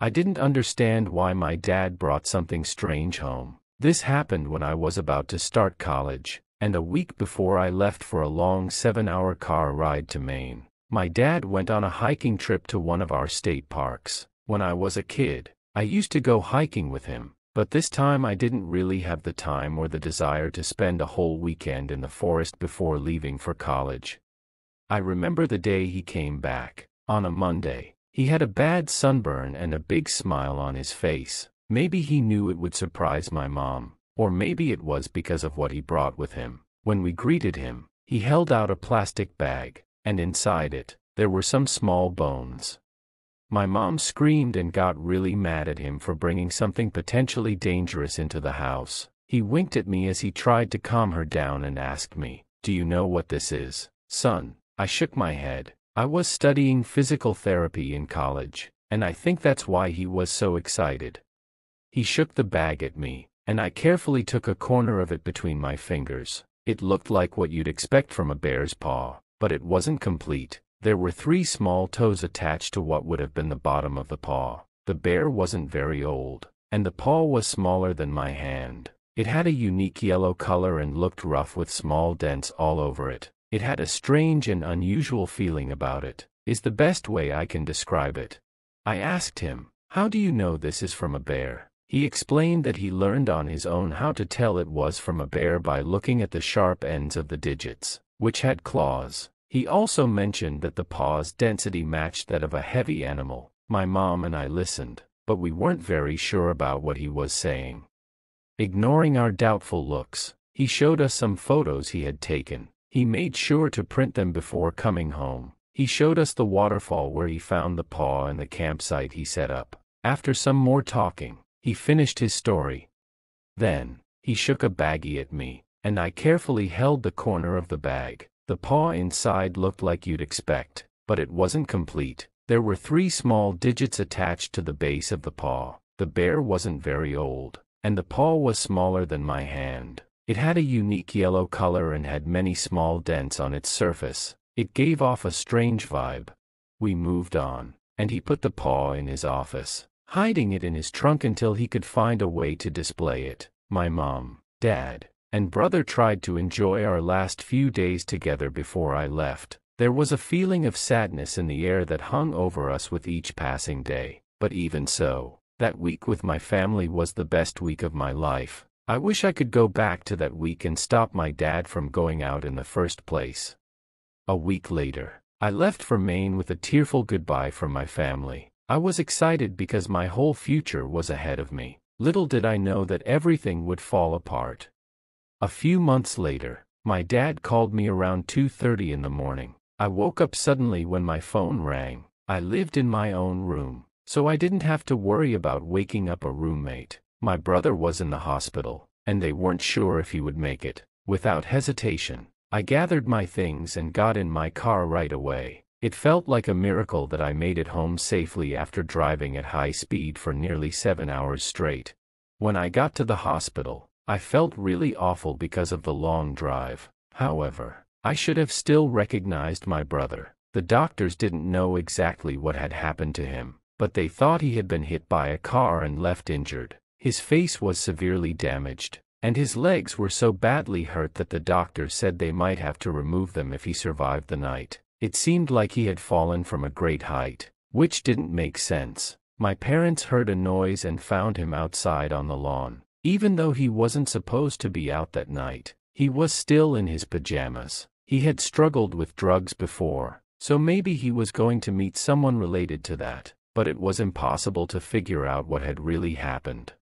I didn't understand why my dad brought something strange home. This happened when I was about to start college, and a week before I left for a long 7-hour car ride to Maine. My dad went on a hiking trip to one of our state parks. When I was a kid, I used to go hiking with him, but this time I didn't really have the time or the desire to spend a whole weekend in the forest before leaving for college. I remember the day he came back, on a Monday. He had a bad sunburn and a big smile on his face. Maybe he knew it would surprise my mom, or maybe it was because of what he brought with him. When we greeted him, he held out a plastic bag, and inside it, there were some small bones. My mom screamed and got really mad at him for bringing something potentially dangerous into the house. He winked at me as he tried to calm her down and asked me, "Do you know what this is, son?" I shook my head. I was studying physical therapy in college, and I think that's why he was so excited. He shook the bag at me, and I carefully took a corner of it between my fingers. It looked like what you'd expect from a bear's paw, but it wasn't complete. There were 3 small toes attached to what would have been the bottom of the paw. The bear wasn't very old, and the paw was smaller than my hand. It had a unique yellow color and looked rough with small dents all over it. It had a strange and unusual feeling about it, is the best way I can describe it. I asked him, "How do you know this is from a bear?" He explained that he learned on his own how to tell it was from a bear by looking at the sharp ends of the digits, which had claws. He also mentioned that the paw's density matched that of a heavy animal. My mom and I listened, but we weren't very sure about what he was saying. Ignoring our doubtful looks, he showed us some photos he had taken. He made sure to print them before coming home. He showed us the waterfall where he found the paw and the campsite he set up. After some more talking, he finished his story. Then, he shook a baggie at me, and I carefully held the corner of the bag. The paw inside looked like you'd expect, but it wasn't complete. There were 3 small digits attached to the base of the paw. The bear wasn't very old, and the paw was smaller than my hand. It had a unique yellow color and had many small dents on its surface. It gave off a strange vibe. We moved on, and he put the paw in his office, hiding it in his trunk until he could find a way to display it. My mom, dad, and brother tried to enjoy our last few days together before I left. There was a feeling of sadness in the air that hung over us with each passing day. But even so, that week with my family was the best week of my life. I wish I could go back to that week and stop my dad from going out in the first place. A week later, I left for Maine with a tearful goodbye from my family. I was excited because my whole future was ahead of me. Little did I know that everything would fall apart. A few months later, my dad called me around 2:30 in the morning. I woke up suddenly when my phone rang. I lived in my own room, so I didn't have to worry about waking up a roommate. My brother was in the hospital, and they weren't sure if he would make it. Without hesitation, I gathered my things and got in my car right away. It felt like a miracle that I made it home safely after driving at high speed for nearly 7 hours straight. When I got to the hospital, I felt really awful because of the long drive. However, I should have still recognized my brother. The doctors didn't know exactly what had happened to him, but they thought he had been hit by a car and left injured. His face was severely damaged, and his legs were so badly hurt that the doctors said they might have to remove them if he survived the night. It seemed like he had fallen from a great height, which didn't make sense. My parents heard a noise and found him outside on the lawn. Even though he wasn't supposed to be out that night, he was still in his pajamas. He had struggled with drugs before, so maybe he was going to meet someone related to that, but it was impossible to figure out what had really happened.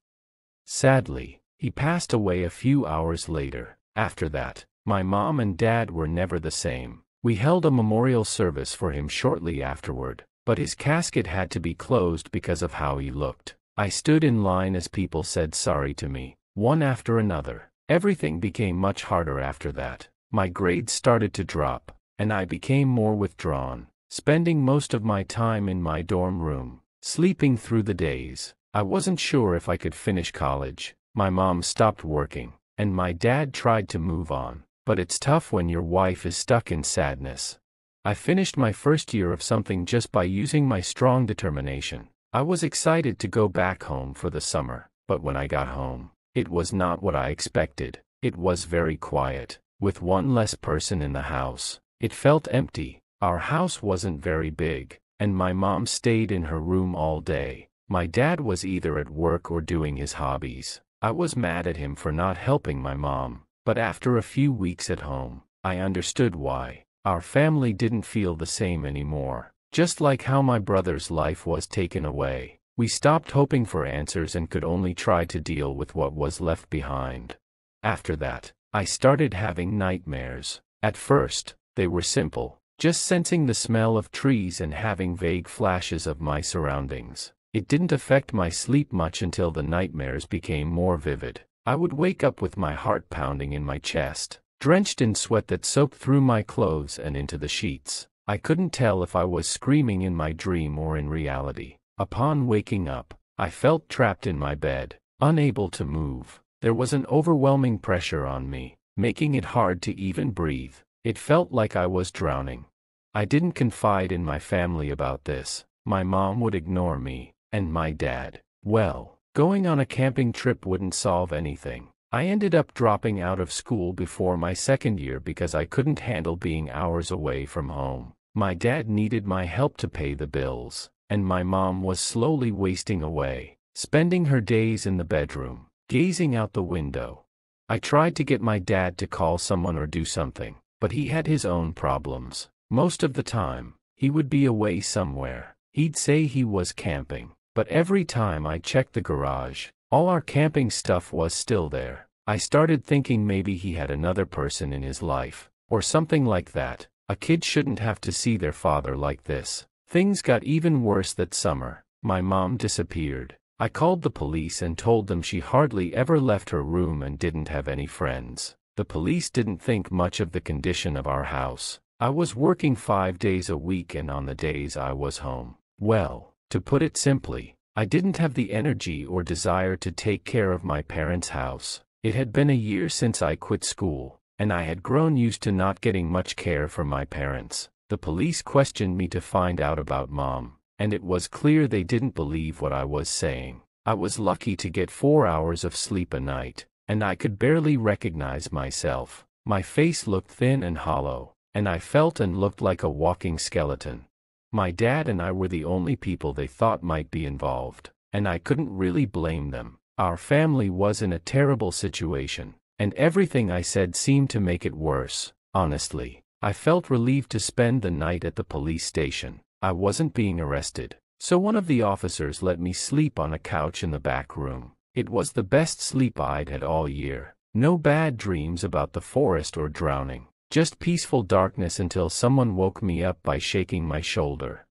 Sadly, he passed away a few hours later. After that, my mom and dad were never the same. We held a memorial service for him shortly afterward, but his casket had to be closed because of how he looked. I stood in line as people said sorry to me, one after another. Everything became much harder after that. My grades started to drop, and I became more withdrawn, spending most of my time in my dorm room, sleeping through the days. I wasn't sure if I could finish college. My mom stopped working, and my dad tried to move on. But it's tough when your wife is stuck in sadness. I finished my first year of something just by using my strong determination. I was excited to go back home for the summer, but when I got home, it was not what I expected. It was very quiet, with one less person in the house. It felt empty. Our house wasn't very big, and my mom stayed in her room all day. My dad was either at work or doing his hobbies. I was mad at him for not helping my mom, but after a few weeks at home, I understood why. Our family didn't feel the same anymore. Just like how my brother's life was taken away, we stopped hoping for answers and could only try to deal with what was left behind. After that, I started having nightmares. At first, they were simple, just sensing the smell of trees and having vague flashes of my surroundings. It didn't affect my sleep much until the nightmares became more vivid. I would wake up with my heart pounding in my chest, drenched in sweat that soaked through my clothes and into the sheets. I couldn't tell if I was screaming in my dream or in reality. Upon waking up, I felt trapped in my bed, unable to move. There was an overwhelming pressure on me, making it hard to even breathe. It felt like I was drowning. I didn't confide in my family about this. My mom would ignore me, and my dad, well, going on a camping trip wouldn't solve anything. I ended up dropping out of school before my second year because I couldn't handle being hours away from home. My dad needed my help to pay the bills, and my mom was slowly wasting away, spending her days in the bedroom, gazing out the window. I tried to get my dad to call someone or do something, but he had his own problems. Most of the time, he would be away somewhere. He'd say he was camping, but every time I checked the garage, all our camping stuff was still there. I started thinking maybe he had another person in his life, or something like that. A kid shouldn't have to see their father like this. Things got even worse that summer. My mom disappeared. I called the police and told them she hardly ever left her room and didn't have any friends. The police didn't think much of the condition of our house. I was working 5 days a week, and on the days I was home, well, to put it simply, I didn't have the energy or desire to take care of my parents' house. It had been a year since I quit school, and I had grown used to not getting much care from my parents. The police questioned me to find out about Mom, and it was clear they didn't believe what I was saying. I was lucky to get 4 hours of sleep a night, and I could barely recognize myself. My face looked thin and hollow, and I felt and looked like a walking skeleton. My dad and I were the only people they thought might be involved, and I couldn't really blame them. Our family was in a terrible situation, and everything I said seemed to make it worse. Honestly, I felt relieved to spend the night at the police station. I wasn't being arrested, so one of the officers let me sleep on a couch in the back room. It was the best sleep I'd had all year. No bad dreams about the forest or drowning, just peaceful darkness until someone woke me up by shaking my shoulder.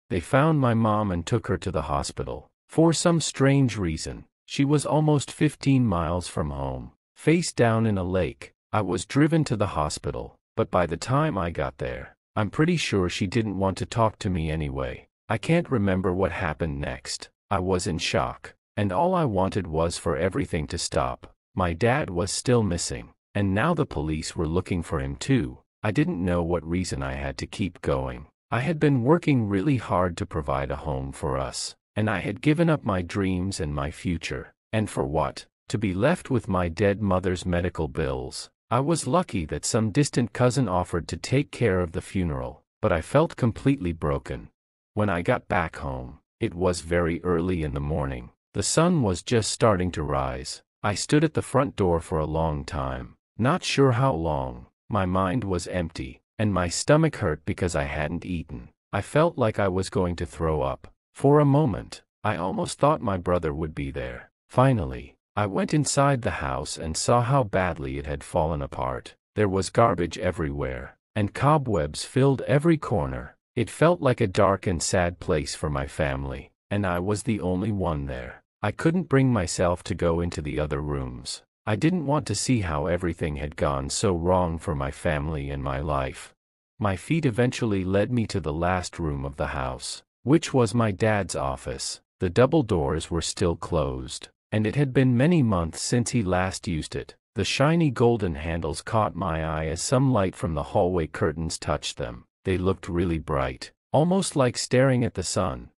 They found my mom and took her to the hospital. For some strange reason, she was almost 15 miles from home, face down in a lake. I was driven to the hospital, but by the time I got there, I'm pretty sure she didn't want to talk to me anyway. I can't remember what happened next. I was in shock, and all I wanted was for everything to stop. My dad was still missing, and now the police were looking for him too. I didn't know what reason I had to keep going. I had been working really hard to provide a home for us, and I had given up my dreams and my future. And for what? To be left with my dead mother's medical bills. I was lucky that some distant cousin offered to take care of the funeral, but I felt completely broken. When I got back home, it was very early in the morning. The sun was just starting to rise. I stood at the front door for a long time, not sure how long. My mind was empty, and my stomach hurt because I hadn't eaten. I felt like I was going to throw up. For a moment, I almost thought my brother would be there. Finally, I went inside the house and saw how badly it had fallen apart. There was garbage everywhere, and cobwebs filled every corner. It felt like a dark and sad place for my family, and I was the only one there. I couldn't bring myself to go into the other rooms. I didn't want to see how everything had gone so wrong for my family and my life. My feet eventually led me to the last room of the house, which was my dad's office. The double doors were still closed, and it had been many months since he last used it. The shiny golden handles caught my eye as some light from the hallway curtains touched them. They looked really bright, almost like staring at the sun.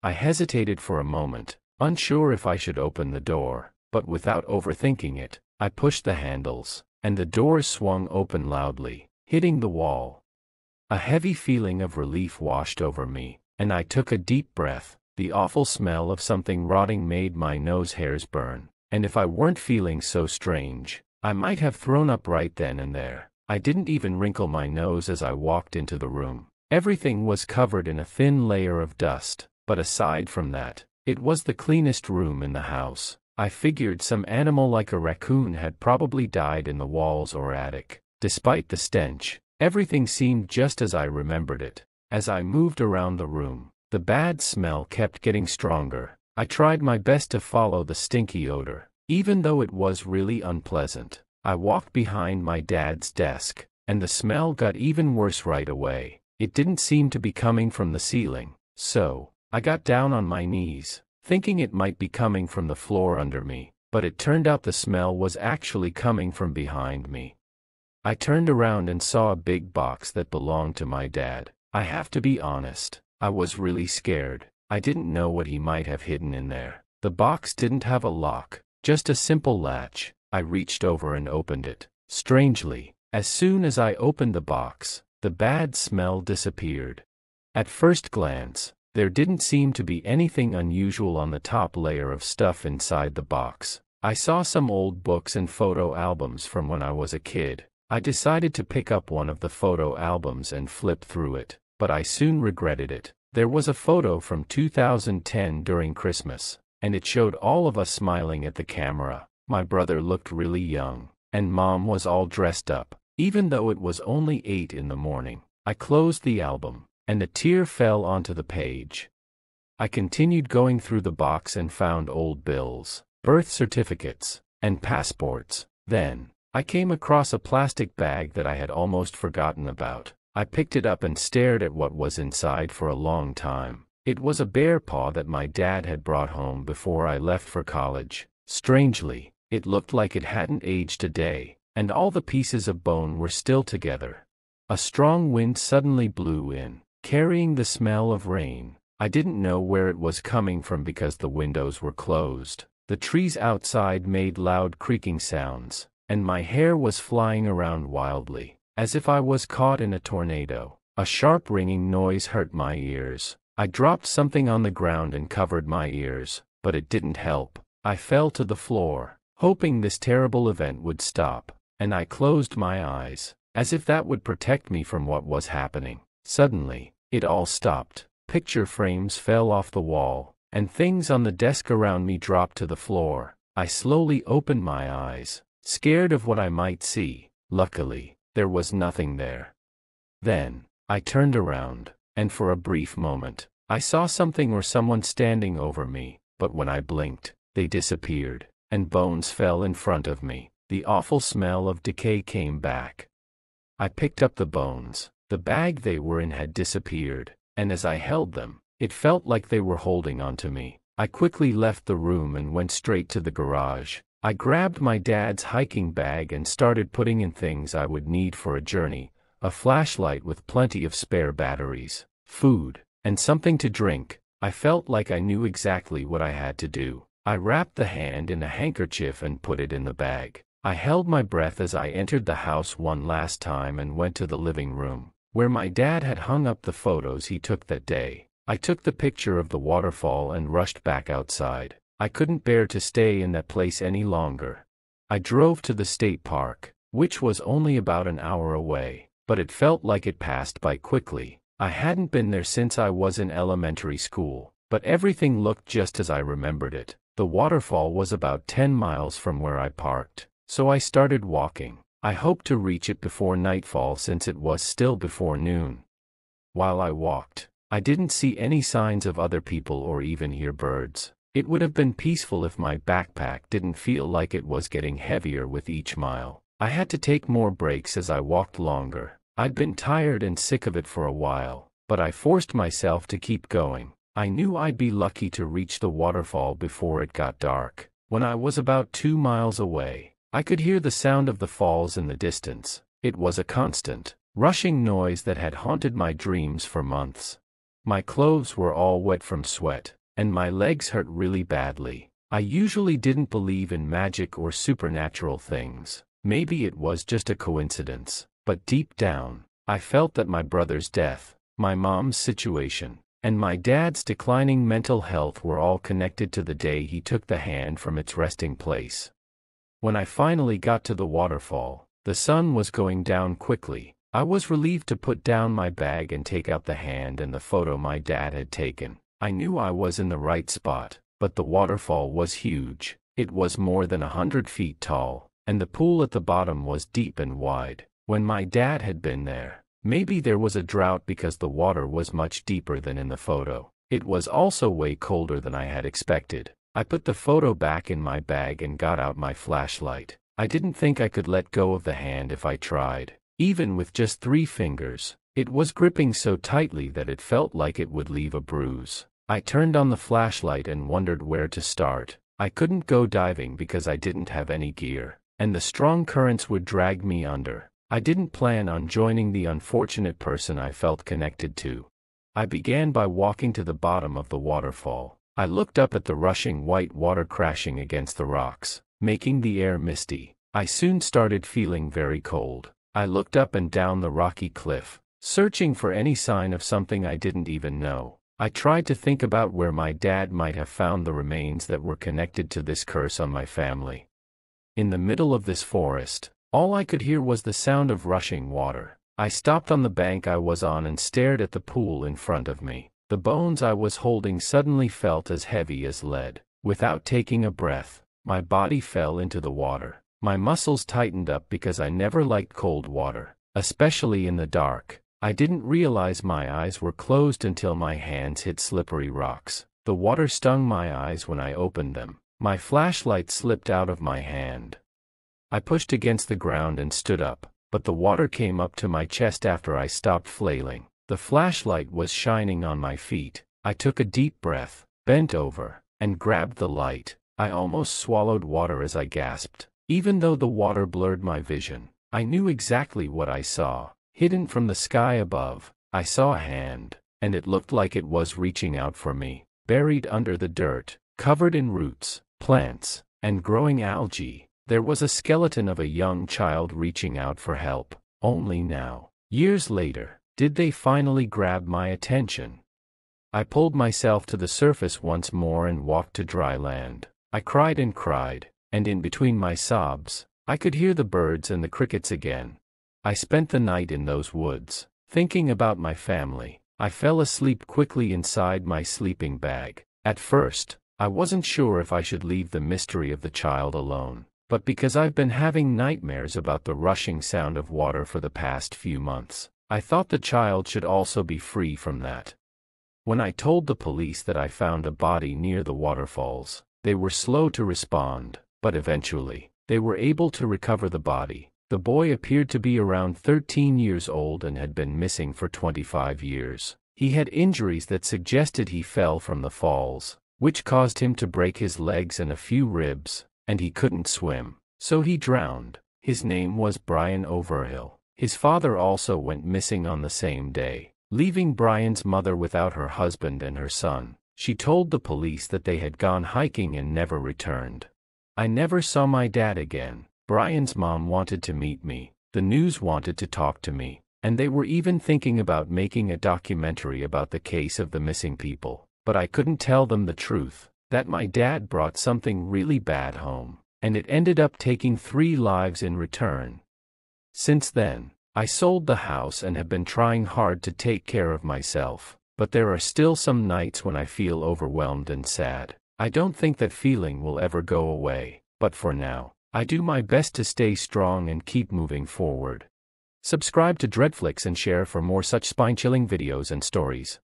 I hesitated for a moment, unsure if I should open the door, but without overthinking it, I pushed the handles, and the doors swung open loudly, hitting the wall. A heavy feeling of relief washed over me, and I took a deep breath. The awful smell of something rotting made my nose hairs burn, and if I weren't feeling so strange, I might have thrown up right then and there. I didn't even wrinkle my nose as I walked into the room. Everything was covered in a thin layer of dust, but aside from that, it was the cleanest room in the house. I figured some animal like a raccoon had probably died in the walls or attic. Despite the stench, everything seemed just as I remembered it. As I moved around the room, the bad smell kept getting stronger. I tried my best to follow the stinky odor, even though it was really unpleasant. I walked behind my dad's desk, and the smell got even worse right away. It didn't seem to be coming from the ceiling, so I got down on my knees, thinking it might be coming from the floor under me, but it turned out the smell was actually coming from behind me. I turned around and saw a big box that belonged to my dad. I have to be honest, I was really scared. I didn't know what he might have hidden in there. The box didn't have a lock, just a simple latch. I reached over and opened it. Strangely, as soon as I opened the box, the bad smell disappeared. At first glance, there didn't seem to be anything unusual on the top layer of stuff inside the box. I saw some old books and photo albums from when I was a kid. I decided to pick up one of the photo albums and flip through it, but I soon regretted it. There was a photo from 2010 during Christmas, and it showed all of us smiling at the camera. My brother looked really young, and Mom was all dressed up, even though it was only 8 in the morning. I closed the album, and a tear fell onto the page. I continued going through the box and found old bills, birth certificates, and passports. Then, I came across a plastic bag that I had almost forgotten about. I picked it up and stared at what was inside for a long time. It was a bear paw that my dad had brought home before I left for college. Strangely, it looked like it hadn't aged a day, and all the pieces of bone were still together. A strong wind suddenly blew in, carrying the smell of rain. I didn't know where it was coming from because the windows were closed. The trees outside made loud creaking sounds, and my hair was flying around wildly, as if I was caught in a tornado. A sharp ringing noise hurt my ears. I dropped something on the ground and covered my ears, but it didn't help. I fell to the floor, hoping this terrible event would stop, and I closed my eyes, as if that would protect me from what was happening. Suddenly, it all stopped. Picture frames fell off the wall, and things on the desk around me dropped to the floor. I slowly opened my eyes, scared of what I might see. Luckily, there was nothing there. Then, I turned around, and for a brief moment, I saw something or someone standing over me, but when I blinked, they disappeared, and bones fell in front of me. The awful smell of decay came back. I picked up the bones. The bag they were in had disappeared, and as I held them, it felt like they were holding onto me. I quickly left the room and went straight to the garage. I grabbed my dad's hiking bag and started putting in things I would need for a journey: a flashlight with plenty of spare batteries, food, and something to drink. I felt like I knew exactly what I had to do. I wrapped the hand in a handkerchief and put it in the bag. I held my breath as I entered the house one last time and went to the living room, where my dad had hung up the photos he took that day. I took the picture of the waterfall and rushed back outside. I couldn't bear to stay in that place any longer. I drove to the state park, which was only about an hour away, but it felt like it passed by quickly. I hadn't been there since I was in elementary school, but everything looked just as I remembered it. The waterfall was about 10 miles from where I parked, so I started walking. I hoped to reach it before nightfall since it was still before noon. While I walked, I didn't see any signs of other people or even hear birds. It would have been peaceful if my backpack didn't feel like it was getting heavier with each mile. I had to take more breaks as I walked longer. I'd been tired and sick of it for a while, but I forced myself to keep going. I knew I'd be lucky to reach the waterfall before it got dark. When I was about 2 miles away, I could hear the sound of the falls in the distance. It was a constant, rushing noise that had haunted my dreams for months. My clothes were all wet from sweat, and my legs hurt really badly. I usually didn't believe in magic or supernatural things. Maybe it was just a coincidence, but deep down, I felt that my brother's death, my mom's situation, and my dad's declining mental health were all connected to the day he took the hand from its resting place. When I finally got to the waterfall, the sun was going down quickly. I was relieved to put down my bag and take out the hand and the photo my dad had taken. I knew I was in the right spot, but the waterfall was huge. It was more than 100 feet tall, and the pool at the bottom was deep and wide. When my dad had been there, maybe there was a drought because the water was much deeper than in the photo. It was also way colder than I had expected. I put the photo back in my bag and got out my flashlight. I didn't think I could let go of the hand if I tried. Even with just 3 fingers, it was gripping so tightly that it felt like it would leave a bruise. I turned on the flashlight and wondered where to start. I couldn't go diving because I didn't have any gear, and the strong currents would drag me under. I didn't plan on joining the unfortunate person I felt connected to. I began by walking to the bottom of the waterfall. I looked up at the rushing white water crashing against the rocks, making the air misty. I soon started feeling very cold. I looked up and down the rocky cliff, searching for any sign of something I didn't even know. I tried to think about where my dad might have found the remains that were connected to this curse on my family. In the middle of this forest, all I could hear was the sound of rushing water. I stopped on the bank I was on and stared at the pool in front of me. The bones I was holding suddenly felt as heavy as lead. Without taking a breath, my body fell into the water. My muscles tightened up because I never liked cold water, especially in the dark. I didn't realize my eyes were closed until my hands hit slippery rocks. The water stung my eyes when I opened them. My flashlight slipped out of my hand. I pushed against the ground and stood up, but the water came up to my chest after I stopped flailing. The flashlight was shining on my feet. I took a deep breath, bent over, and grabbed the light. I almost swallowed water as I gasped. Even though the water blurred my vision, I knew exactly what I saw. Hidden from the sky above, I saw a hand, and it looked like it was reaching out for me. Buried under the dirt, covered in roots, plants, and growing algae, there was a skeleton of a young child reaching out for help. Only now, years later, did they finally grab my attention. I pulled myself to the surface once more and walked to dry land. I cried, and in between my sobs, I could hear the birds and the crickets again. I spent the night in those woods, thinking about my family. I fell asleep quickly inside my sleeping bag. At first, I wasn't sure if I should leave the mystery of the child alone, but because I've been having nightmares about the rushing sound of water for the past few months, I thought the child should also be free from that. When I told the police that I found a body near the waterfalls, they were slow to respond, but eventually, they were able to recover the body. The boy appeared to be around 13 years old and had been missing for 25 years. He had injuries that suggested he fell from the falls, which caused him to break his legs and a few ribs, and he couldn't swim, so he drowned. His name was Brian Overhill. His father also went missing on the same day, leaving Brian's mother without her husband and her son. She told the police that they had gone hiking and never returned. I never saw my dad again. Brian's mom wanted to meet me, the news wanted to talk to me, and they were even thinking about making a documentary about the case of the missing people. But I couldn't tell them the truth, that my dad brought something really bad home, and it ended up taking 3 lives in return. Since then, I sold the house and have been trying hard to take care of myself, but there are still some nights when I feel overwhelmed and sad. I don't think that feeling will ever go away, but for now, I do my best to stay strong and keep moving forward. Subscribe to Dreadflix and share for more such spine-chilling videos and stories.